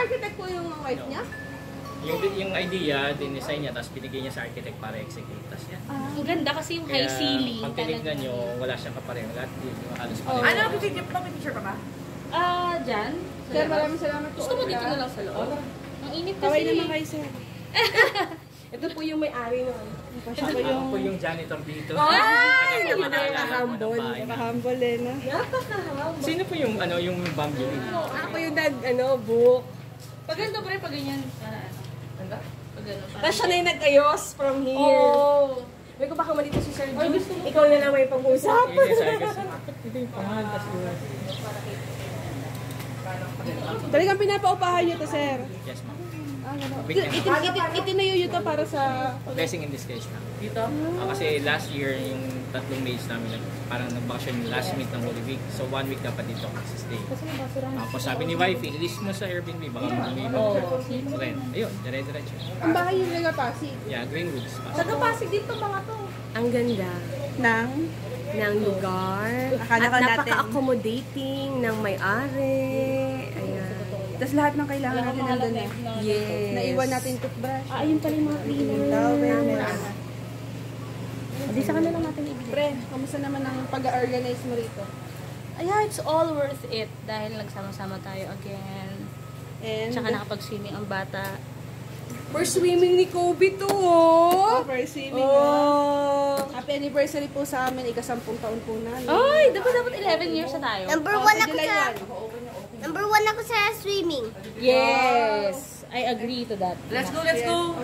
architect po yung wife niya? Yung idea, din-design niya, tapos binigay niya sa architect para execute. Tapos yan. Ang ganda kasi yung high ceiling. Pag tinignan nyo, wala siyang kapareho. Lahat yun, halos pareho. Ano, picture ka ba? Dyan. Sir, maraming salamat po. Gusto mo dito na lang sa loob? Ang init kasi. Kaway naman kayo, sir. Ito po yung may-ari nun. Ako po yung janitor dito. Ay! Nakahumble. Nakahumble eh, no? Sino po yung, yung Bambi? Ako yung book. Pag ganito pa rin, pag ganyan. Pag gano'n. Tapos siya na yung nag-ayos from here. Oo. May ko baka malito si Sir G. Ikaw na lang may pag-usap. Ito yung pangalan kasi. Talagang pinapaupahan niyo to, sir. Yes, ma'am. Itinayo nyo to para sa... Blessing in disguise na. Dito? Kasi last year, yung 3 days namin, parang nag-vacation last week ng Holy Week. So 1 week dapat dito kasi stay. Tapos sabi ni wifey, ilis mo sa Airbnb, baka may rent. Ayun, dire-diretso. Ang bahay yung Pasig. Yeah, Greenwoods. Pasig dito mga to. Ang ganda ng lugar. At napaka-accommodating ng may-ari. Ayan. Tapos lahat ng kailangan natin nandun eh. Yes. Naiwan natin toothbrush. Ayun pala yung mga cleaner. Hindi sa kanila natin ibigay. Pre, kamusta naman ang pag-organize mo rito? Yeah, it's all worth it dahil nagsama-sama tayo again. And Tsaka nakapag-swimming ang bata. first swimming ni Kobe to, oh! First swimming, Happy anniversary po sa amin, ika-10 taon po na. Ay, dapat 11 years na tayo. Number 1 ako sa swimming. Yes! I agree to that. Let's go, let's go!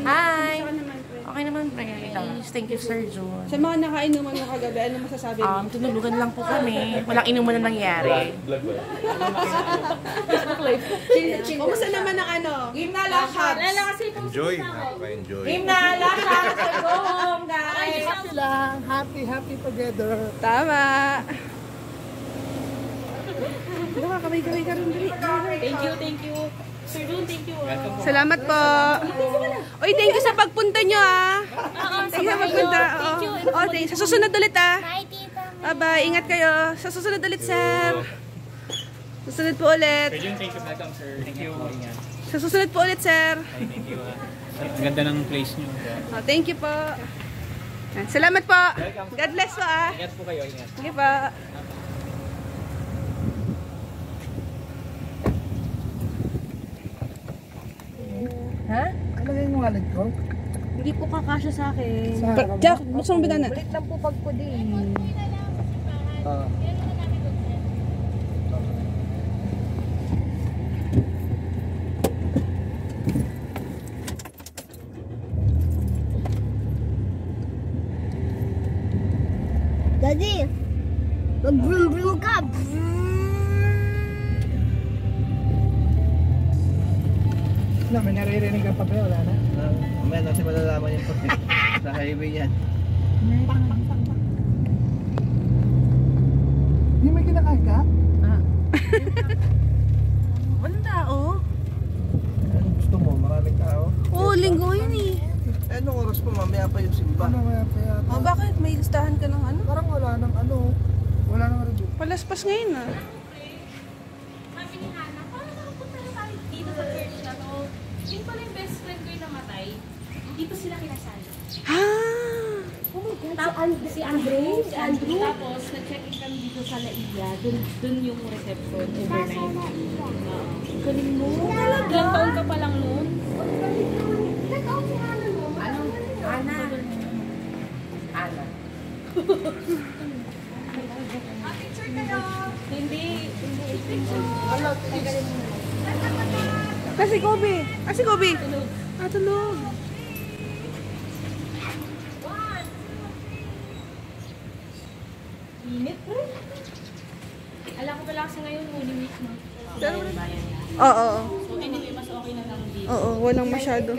Hi! Okay naman, thank you, Sir John. Sa mga nakainuman mo kagabi, ano masasabi mo? Tinulugan lang po kami. Walang inuman na nangyari. Kamusta naman ang Game na lahat! Enjoy. Enjoy. Game na lahat! Go home, guys! Happy together. Tama! Nakakabay-kabay ka rin dali. Thank you. Sir Jun, thank you. Salamat po. Oy, thank you sa pagpunta nyo, Thank you sa pagpunta. Thank you. Thank you. Sa susunod ulit, Bye, tita. Bye, ingat kayo. Sa susunod ulit, sir. Susunod po ulit. Thank you, welcome, sir. Thank you. Sa susunod po ulit, sir. Thank you. Ang ganda ng place nyo. Thank you po. Salamat po. God bless po, Ingat po kayo, ingat. Sige po. Ha? Ano yung wallet ko? Hindi po kakasya sa akin. Jack, buksan mo bitana. Balik lang po pag ko din. Daddy, mag-brum-brum ka. May naririnig ka pa ba? Wala na? Mamaya natin malalaman yung pag sa highway yan. Hindi may kinakain ka? Walang tao. Ano gusto mo? Maraming tao? Oo, linggo yun eh. Anong oras pa? Mamaya pa yung simba. Ano kaya pa? Bakit? May listahan ka ng ano? Parang wala nang wala nang review. Palaspas ngayon, Sabi ni Hannah, paano nakapunta na tayo dito sa church na to? Yun pala yung best friend ko yung namatay. Dito sila kinasal. Si Andrew. Tapos, nag-check-in kami dito sa Laia. Dun yung reception overnight. Galing mo. Ilang taon ka pa lang noon? Ana. Picture kayo. Hindi. Kasi Kobe. Si Kobe. Tulog. Init po. Alam ko pala kasi ngayon, Holy Week na. Oo. So anyway, mas okay na lang dito. Oo, walang masyado.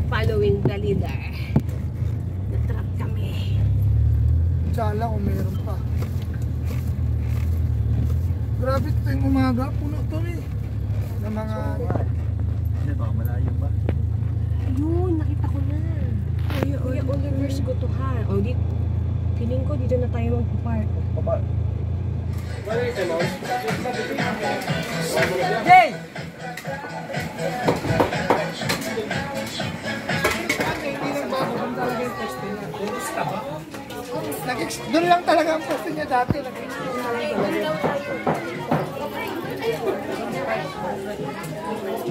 Following the leader. Natrap kami. Tsala kung meron pa. Grabe ito yung umaga. Puno to eh. Na mga... Hindi ba? Malayo ba? Ayun, nakita ko na. Kuya Oliver let's go to Han. O, dito. Feeling ko, dito na tayo magpa-park. Hey! Doon lang talaga ang pwesto niya dati.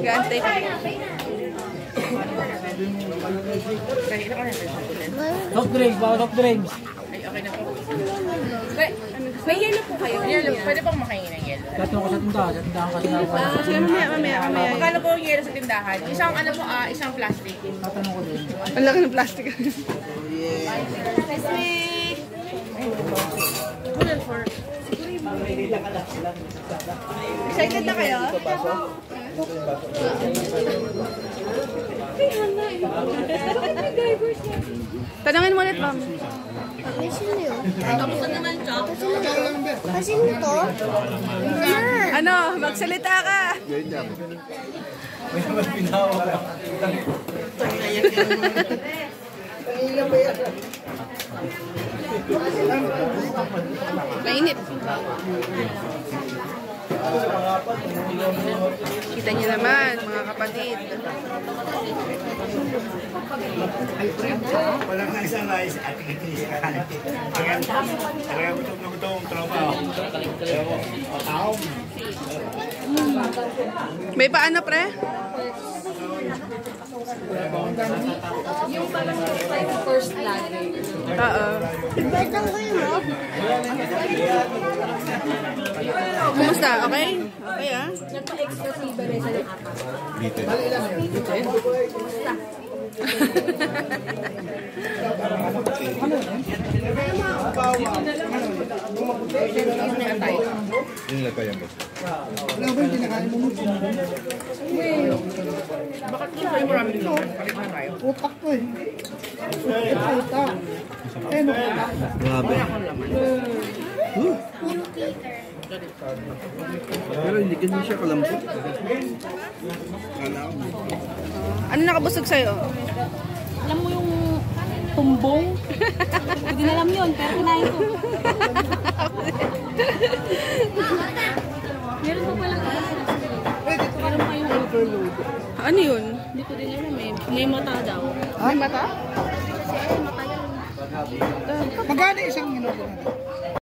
Gantay pa. Soft drinks, bawal soft drinks. Ay, okay na po. May yelo po kayo. Yelo, pwede pong makain ng yelo. Tatanong ko sa tindahan kasi Mamaya. Magkano po yung yelo sa tindahan? Isang ano po, isang plastic. tatanong ko din. Ang laki ng plastic. Excited na kayo? Tanungin mo ulit, ma'am. Kasi nito? Ano, magsalita ka. Mainit. Kita niyo naman, mga kapatid. Walang na isang rice at ikikinis ka kanin. Kaya gutom na gutom, trabaho. May paano, pre? Yung parang first lagi. Oo. Betang kayo mo? Kumusta? Okay? Okay, ah? Nagpa-extra si Vanessa ng apat. Yun lang kaya mo. Wala ba yung kinakain mo mo? Bakit gusto kayo marami dito? Palit na tayo. Utak ko eh. Utak. Eh, no. Grabe. Pero hindi ganyan siya kalambot. Kala ko. Ano nakabusog sa'yo? Alam mo yung tumbong? Hindi na alam yun, pero kinain ko. Meron pa pala meron pa yung overload. Ano yun? Hindi ko din alam eh. May mata daw. May mata? Magkano isang minuto na?